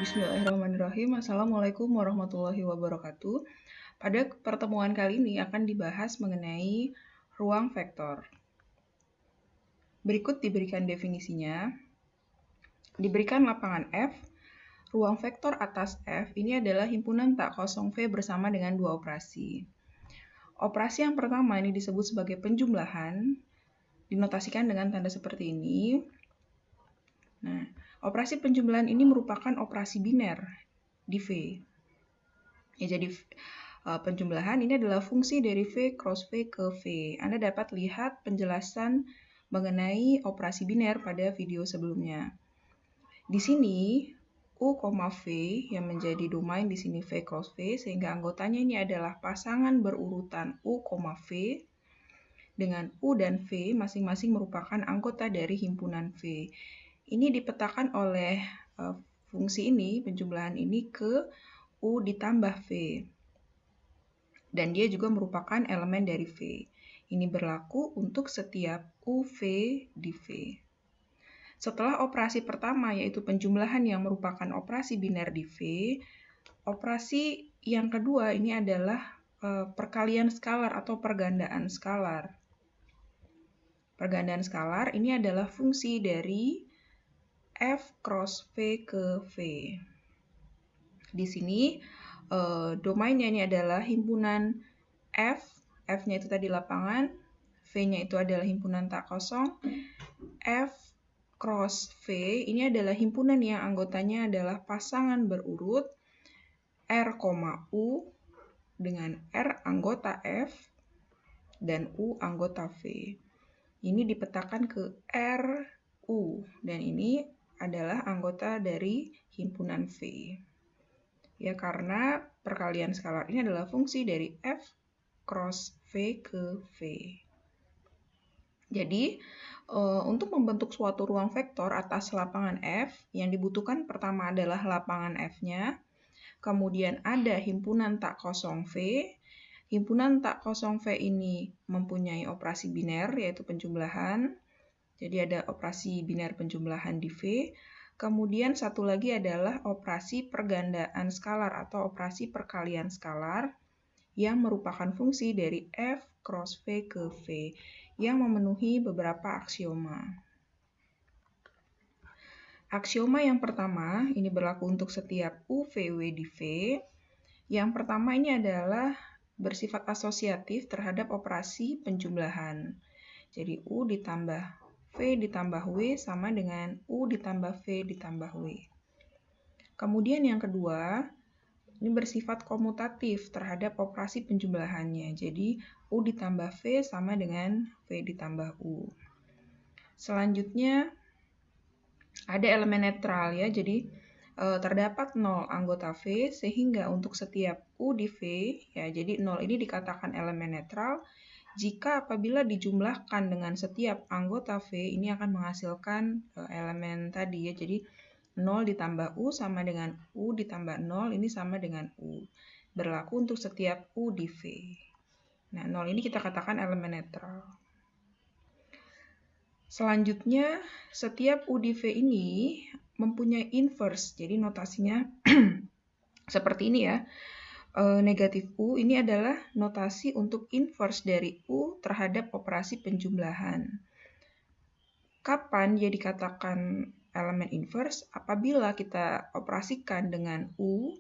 Bismillahirrahmanirrahim. Assalamualaikum warahmatullahi wabarakatuh. Pada pertemuan kali ini akan dibahas mengenai ruang vektor. Berikut diberikan definisinya. Diberikan lapangan F, ruang vektor atas F ini adalah himpunan tak kosong V bersama dengan dua operasi. Operasi yang pertama ini disebut sebagai penjumlahan, dinotasikan dengan tanda seperti ini. Nah, operasi penjumlahan ini merupakan operasi biner di V. Ya, jadi penjumlahan ini adalah fungsi dari V cross V ke V. Anda dapat lihat penjelasan mengenai operasi biner pada video sebelumnya. Di sini U, V yang menjadi domain di sini V cross V, sehingga anggotanya ini adalah pasangan berurutan U, V dengan U dan V masing-masing merupakan anggota dari himpunan V. Ini dipetakan oleh fungsi ini, penjumlahan ini ke U ditambah V. Dan dia juga merupakan elemen dari V. Ini berlaku untuk setiap UV di V. Setelah operasi pertama, yaitu penjumlahan yang merupakan operasi biner di V, operasi yang kedua ini adalah perkalian skalar atau pergandaan skalar. Pergandaan skalar ini adalah fungsi dari F cross V ke V. Di sini domainnya ini adalah himpunan F, F-nya itu tadi lapangan, V-nya itu adalah himpunan tak kosong. F cross V ini adalah himpunan yang anggotanya adalah pasangan berurut R, U dengan R anggota F dan U anggota V. Ini dipetakan ke R, U, dan ini adalah anggota dari himpunan V. Ya, karena perkalian skalar ini adalah fungsi dari F cross V ke V. Jadi, untuk membentuk suatu ruang vektor atas lapangan F, yang dibutuhkan pertama adalah lapangan F-nya, kemudian ada himpunan tak kosong V. Himpunan tak kosong V ini mempunyai operasi biner, yaitu penjumlahan. Jadi ada operasi biner penjumlahan di V. Kemudian satu lagi adalah operasi pergandaan skalar atau operasi perkalian skalar yang merupakan fungsi dari F cross V ke V yang memenuhi beberapa aksioma. Aksioma yang pertama ini berlaku untuk setiap UVW di V. Yang pertama ini adalah bersifat asosiatif terhadap operasi penjumlahan. Jadi U ditambah V ditambah W sama dengan U ditambah V ditambah W. Kemudian yang kedua, ini bersifat komutatif terhadap operasi penjumlahannya. Jadi U ditambah V sama dengan V ditambah U. Selanjutnya ada elemen netral ya. Jadi terdapat 0 anggota V sehingga untuk setiap U di V ya, jadi 0 ini dikatakan elemen netral jika apabila dijumlahkan dengan setiap anggota V ini akan menghasilkan elemen tadi ya. Jadi 0 ditambah U sama dengan U ditambah 0 ini sama dengan U. Berlaku untuk setiap U di V. Nah, 0 ini kita katakan elemen netral. Selanjutnya, setiap U di V ini mempunyai inverse. Jadi notasinya seperti ini ya. Negatif U ini adalah notasi untuk inverse dari U terhadap operasi penjumlahan. Kapan dia dikatakan elemen inverse? Apabila kita operasikan dengan U,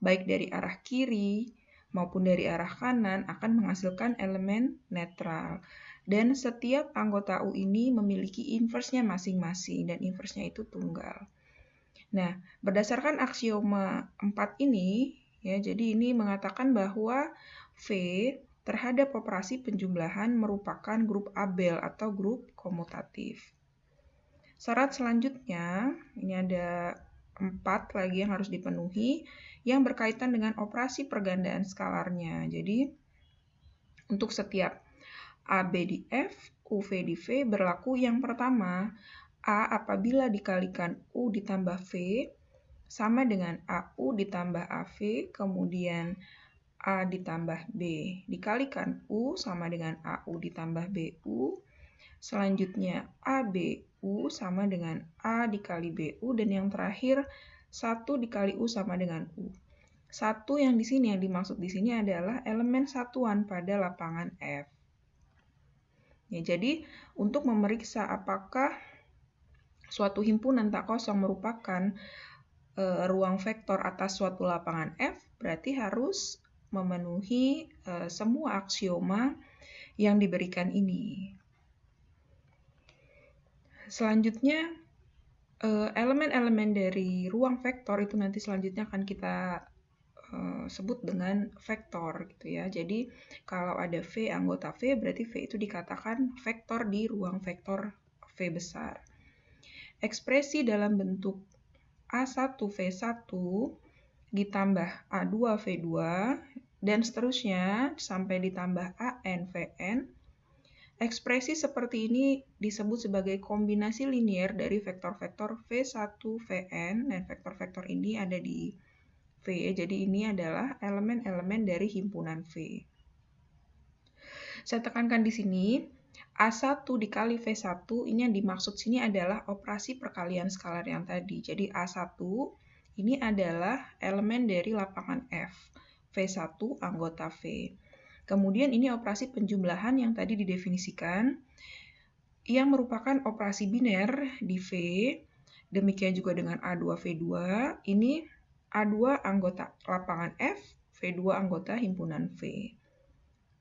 baik dari arah kiri maupun dari arah kanan akan menghasilkan elemen netral. Dan setiap anggota U ini memiliki inverse-nya masing-masing dan inverse-nya itu tunggal. Nah, berdasarkan aksioma 4 ini, ya, jadi ini mengatakan bahwa V terhadap operasi penjumlahan merupakan grup Abel atau grup komutatif. Syarat selanjutnya, ini ada 4 lagi yang harus dipenuhi, yang berkaitan dengan operasi pergandaan skalarnya. Jadi, untuk setiap AB di F, UV di V berlaku yang pertama, A apabila dikalikan U ditambah V sama dengan AU ditambah AV, kemudian A ditambah B dikalikan U sama dengan AU ditambah BU, selanjutnya ABU sama dengan A dikali BU, dan yang terakhir 1 dikali U sama dengan U. 1 yang di sini, yang dimaksud di sini adalah elemen satuan pada lapangan F. Ya, jadi untuk memeriksa apakah suatu himpunan tak kosong merupakan ruang vektor atas suatu lapangan F, berarti harus memenuhi semua aksioma yang diberikan ini. Selanjutnya, elemen-elemen dari ruang vektor itu nanti selanjutnya akan kita sebut dengan vektor gitu ya. Jadi kalau ada V anggota V, berarti V itu dikatakan vektor di ruang vektor V besar. Ekspresi dalam bentuk A1V1 ditambah A2V2 dan seterusnya sampai ditambah ANVN. Ekspresi seperti ini disebut sebagai kombinasi linier dari vektor-vektor V1, Vn, dan vektor-vektor ini ada di V. Jadi ini adalah elemen-elemen dari himpunan V. Saya tekankan di sini, A1 dikali V1, ini yang dimaksud sini adalah operasi perkalian skalar yang tadi. Jadi A1 ini adalah elemen dari lapangan F. V1 anggota V. Kemudian ini operasi penjumlahan yang tadi didefinisikan, yang merupakan operasi biner di V. Demikian juga dengan A2V2, ini A2 anggota lapangan F, V2 anggota himpunan V.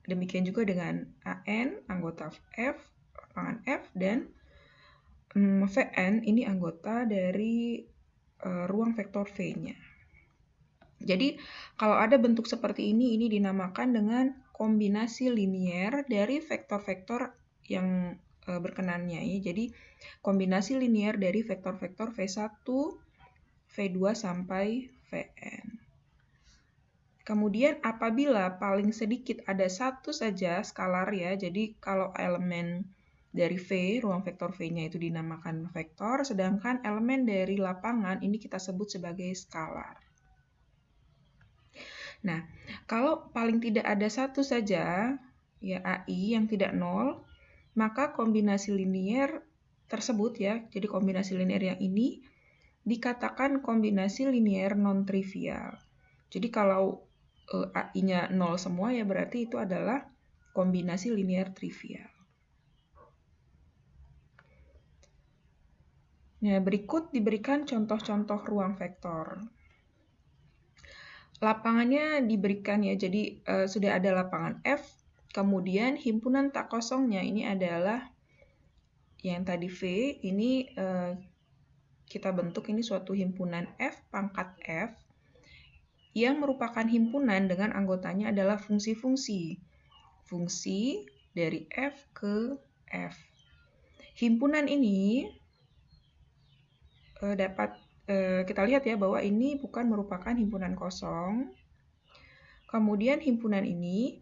Demikian juga dengan AN anggota F, lapangan F, dan Vn ini anggota dari ruang vektor V-nya. Jadi kalau ada bentuk seperti ini dinamakan dengan kombinasi linier dari vektor-vektor yang berkenannya ya. Jadi kombinasi linier dari vektor-vektor V1, V2 sampai Vn. Kemudian apabila paling sedikit ada satu saja skalar ya, jadi kalau elemen dari V, ruang vektor V-nya itu dinamakan vektor, sedangkan elemen dari lapangan ini kita sebut sebagai skalar. Nah, kalau paling tidak ada satu saja, ya AI yang tidak nol, maka kombinasi linier tersebut ya, jadi kombinasi linier yang ini dikatakan kombinasi linier non-trivial. Jadi kalau AI-nya 0 semua ya berarti itu adalah kombinasi linier trivial. Nah, berikut diberikan contoh-contoh ruang vektor. Lapangannya diberikan ya, jadi sudah ada lapangan F, kemudian himpunan tak kosongnya ini adalah yang tadi V, ini kita bentuk ini suatu himpunan F pangkat F, yang merupakan himpunan dengan anggotanya adalah fungsi-fungsi. Fungsi dari F ke F. Himpunan ini dapat kita lihat ya bahwa ini bukan merupakan himpunan kosong. Kemudian himpunan ini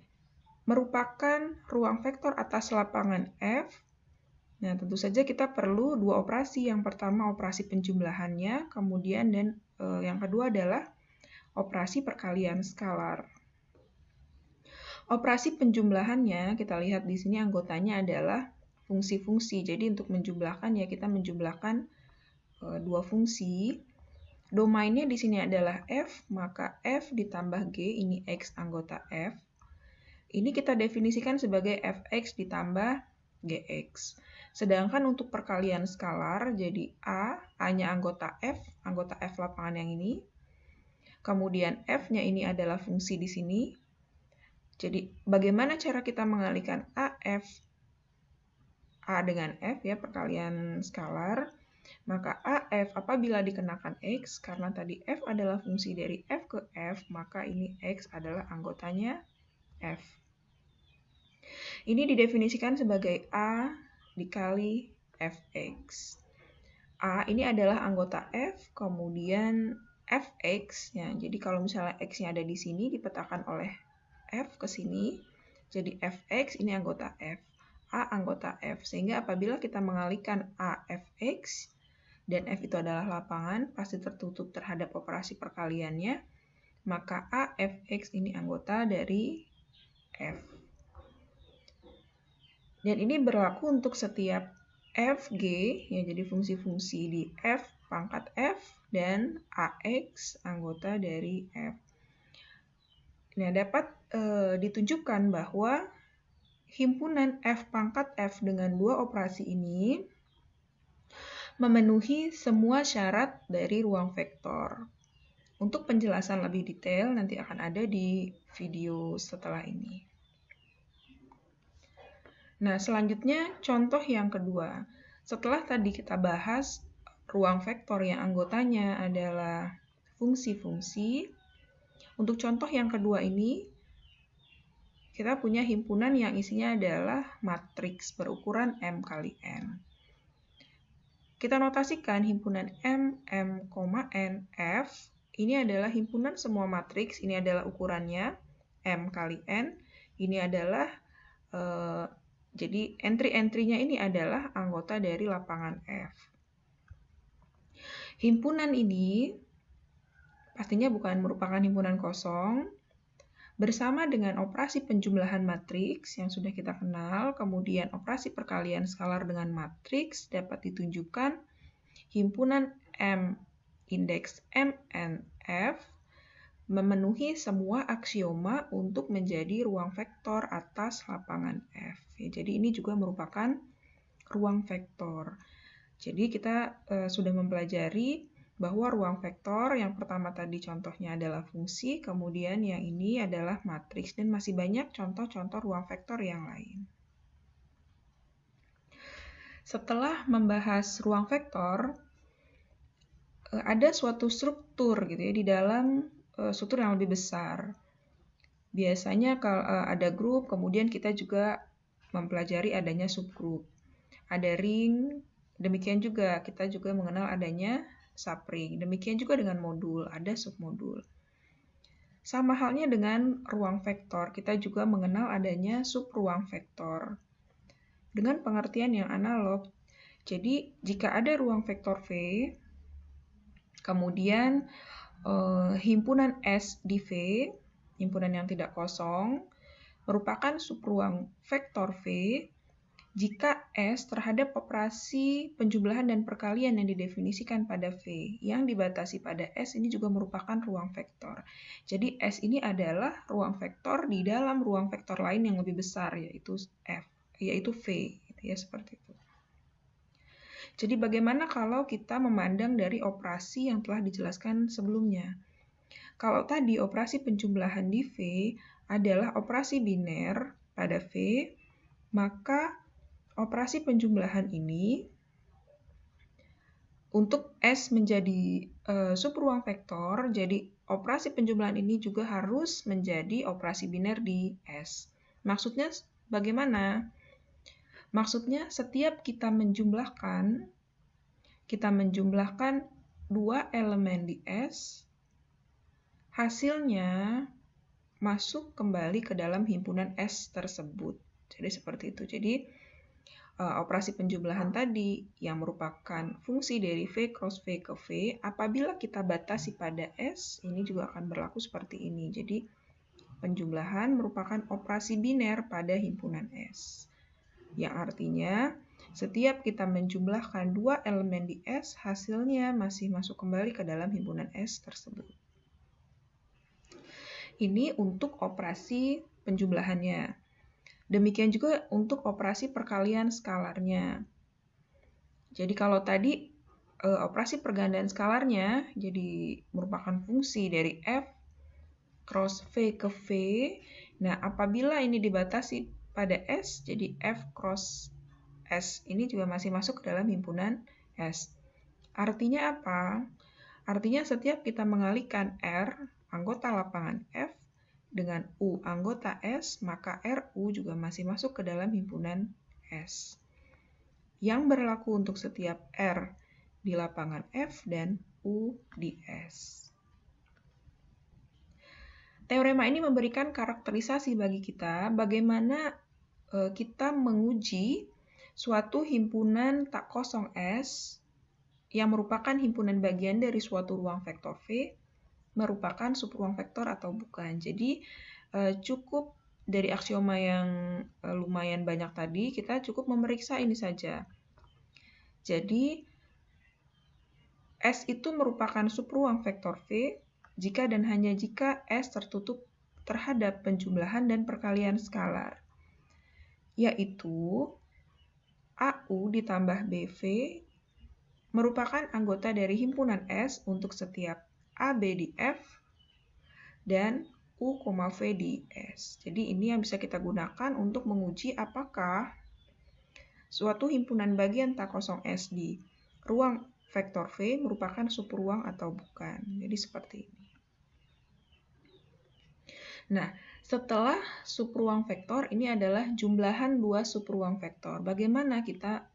merupakan ruang vektor atas lapangan F. Nah, tentu saja kita perlu dua operasi. Yang pertama operasi penjumlahannya, kemudian dan yang kedua adalah operasi perkalian skalar. Operasi penjumlahannya kita lihat di sini anggotanya adalah fungsi-fungsi. Jadi untuk menjumlahkan ya kita menjumlahkan dua fungsi. Domainnya di sini adalah F, maka F ditambah G, ini X anggota F. Ini kita definisikan sebagai Fx ditambah Gx. Sedangkan untuk perkalian skalar, jadi A-nya anggota F lapangan yang ini. Kemudian F-nya ini adalah fungsi di sini. Jadi bagaimana cara kita mengalihkan A dengan F ya, perkalian skalar. Maka AF apabila dikenakan X, karena tadi F adalah fungsi dari F ke F, maka ini X adalah anggotanya F. Ini didefinisikan sebagai A dikali Fx. A ini adalah anggota F, kemudian Fx. Ya, jadi kalau misalnya X-nya ada di sini, dipetakan oleh F ke sini, jadi Fx ini anggota F. A anggota F, sehingga apabila kita mengalihkan A Fx, dan F itu adalah lapangan, pasti tertutup terhadap operasi perkaliannya, maka A Fx ini anggota dari F. Dan ini berlaku untuk setiap Fg, ya jadi fungsi-fungsi di F pangkat F dan AX anggota dari F. Nah, dapat ditunjukkan bahwa himpunan F pangkat F dengan dua operasi ini memenuhi semua syarat dari ruang vektor. Untuk penjelasan lebih detail nanti akan ada di video setelah ini. Nah, selanjutnya contoh yang kedua. Setelah tadi kita bahas ruang vektor yang anggotanya adalah fungsi-fungsi, untuk contoh yang kedua ini kita punya himpunan yang isinya adalah matriks berukuran M kali N. Kita notasikan himpunan M, N, F. Ini adalah himpunan semua matriks, ini adalah ukurannya, M kali N. Ini adalah, jadi entry-entry-nya ini adalah anggota dari lapangan F. Himpunan ini pastinya bukan merupakan himpunan kosong. Bersama dengan operasi penjumlahan matriks yang sudah kita kenal, kemudian operasi perkalian skalar dengan matriks dapat ditunjukkan himpunan M indeks MNF memenuhi semua aksioma untuk menjadi ruang vektor atas lapangan F. Ya, jadi ini juga merupakan ruang vektor. Jadi kita sudah mempelajari bahwa ruang vektor yang pertama tadi contohnya adalah fungsi, kemudian yang ini adalah matriks, dan masih banyak contoh-contoh ruang vektor yang lain. Setelah membahas ruang vektor, ada suatu struktur gitu ya di dalam struktur yang lebih besar. Biasanya kalau ada grup, kemudian kita juga mempelajari adanya subgrup. Ada ring, demikian juga kita juga mengenal adanya subring. Demikian juga dengan modul, ada submodul. Sama halnya dengan ruang vektor, kita juga mengenal adanya subruang vektor. Dengan pengertian yang analog, jadi jika ada ruang vektor V, kemudian himpunan S di V, himpunan yang tidak kosong, merupakan subruang vektor V jika S terhadap operasi penjumlahan dan perkalian yang didefinisikan pada V, yang dibatasi pada S ini juga merupakan ruang vektor. Jadi S ini adalah ruang vektor di dalam ruang vektor lain yang lebih besar, yaitu F, yaitu V, ya seperti itu. Jadi bagaimana kalau kita memandang dari operasi yang telah dijelaskan sebelumnya? Kalau tadi operasi penjumlahan di V adalah operasi biner pada V, maka operasi penjumlahan ini untuk S menjadi subruang vektor, jadi operasi penjumlahan ini juga harus menjadi operasi biner di S. Maksudnya bagaimana? Maksudnya setiap kita menjumlahkan dua elemen di S, hasilnya masuk kembali ke dalam himpunan S tersebut. Jadi seperti itu. Jadi operasi penjumlahan tadi yang merupakan fungsi dari V cross V ke V, apabila kita batasi pada S, ini juga akan berlaku seperti ini. Jadi penjumlahan merupakan operasi biner pada himpunan S. Yang artinya setiap kita menjumlahkan dua elemen di S, hasilnya masih masuk kembali ke dalam himpunan S tersebut. Ini untuk operasi penjumlahannya. Demikian juga untuk operasi perkalian skalarnya. Jadi kalau tadi operasi pergandaan skalarnya jadi merupakan fungsi dari F cross V ke V. Nah, apabila ini dibatasi pada S, jadi F cross S ini juga masih masuk ke dalam himpunan S. Artinya apa? Artinya setiap kita mengalihkan R, anggota lapangan F, dengan U, anggota S, maka RU juga masih masuk ke dalam himpunan S. Yang berlaku untuk setiap R di lapangan F dan U di S. Teorema ini memberikan karakterisasi bagi kita bagaimana kita menguji suatu himpunan tak kosong S yang merupakan himpunan bagian dari suatu ruang vektor V merupakan subruang vektor atau bukan. Jadi cukup dari aksioma yang lumayan banyak tadi, kita cukup memeriksa ini saja. Jadi S itu merupakan subruang vektor V jika dan hanya jika S tertutup terhadap penjumlahan dan perkalian skalar, yaitu AU ditambah BV merupakan anggota dari himpunan S untuk setiap AB di F dan U, V di S. Jadi ini yang bisa kita gunakan untuk menguji apakah suatu himpunan bagian tak kosong S di ruang vektor V merupakan subruang atau bukan. Jadi seperti ini. Nah, setelah subruang vektor, ini adalah jumlahan dua subruang vektor. Bagaimana kita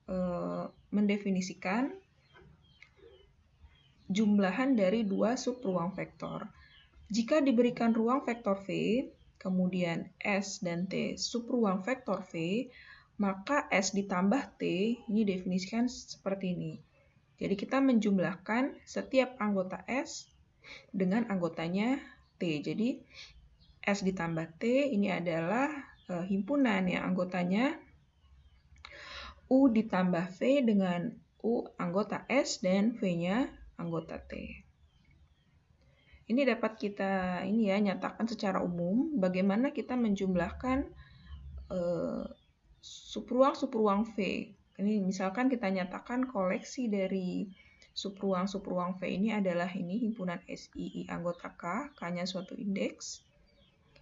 mendefinisikan jumlahan dari dua subruang vektor? Jika diberikan ruang vektor V, kemudian S dan T subruang vektor V, maka S ditambah T ini definisikan seperti ini. Jadi kita menjumlahkan setiap anggota S dengan anggotanya T. Jadi S ditambah T ini adalah himpunan yang anggotanya U ditambah V dengan U anggota S dan V-nya anggota T. Ini dapat kita nyatakan secara umum bagaimana kita menjumlahkan subruang-subruang V. Ini misalkan kita nyatakan koleksi dari subruang-subruang V ini adalah ini himpunan SI anggota K, K-nya suatu indeks.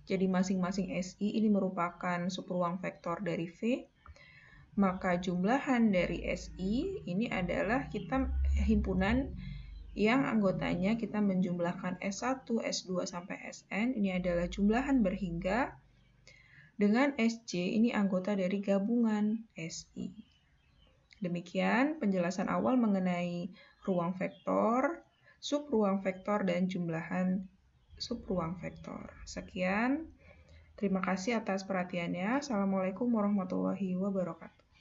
Jadi masing-masing SI ini merupakan subruang vektor dari V. Maka jumlahan dari SI ini adalah kita himpunan yang anggotanya kita menjumlahkan S1, S2 sampai Sn. Ini adalah jumlahan berhingga. Dengan Sj ini anggota dari gabungan SI. Demikian penjelasan awal mengenai ruang vektor, subruang vektor, dan jumlahan subruang vektor. Sekian, terima kasih atas perhatiannya. Assalamualaikum warahmatullahi wabarakatuh.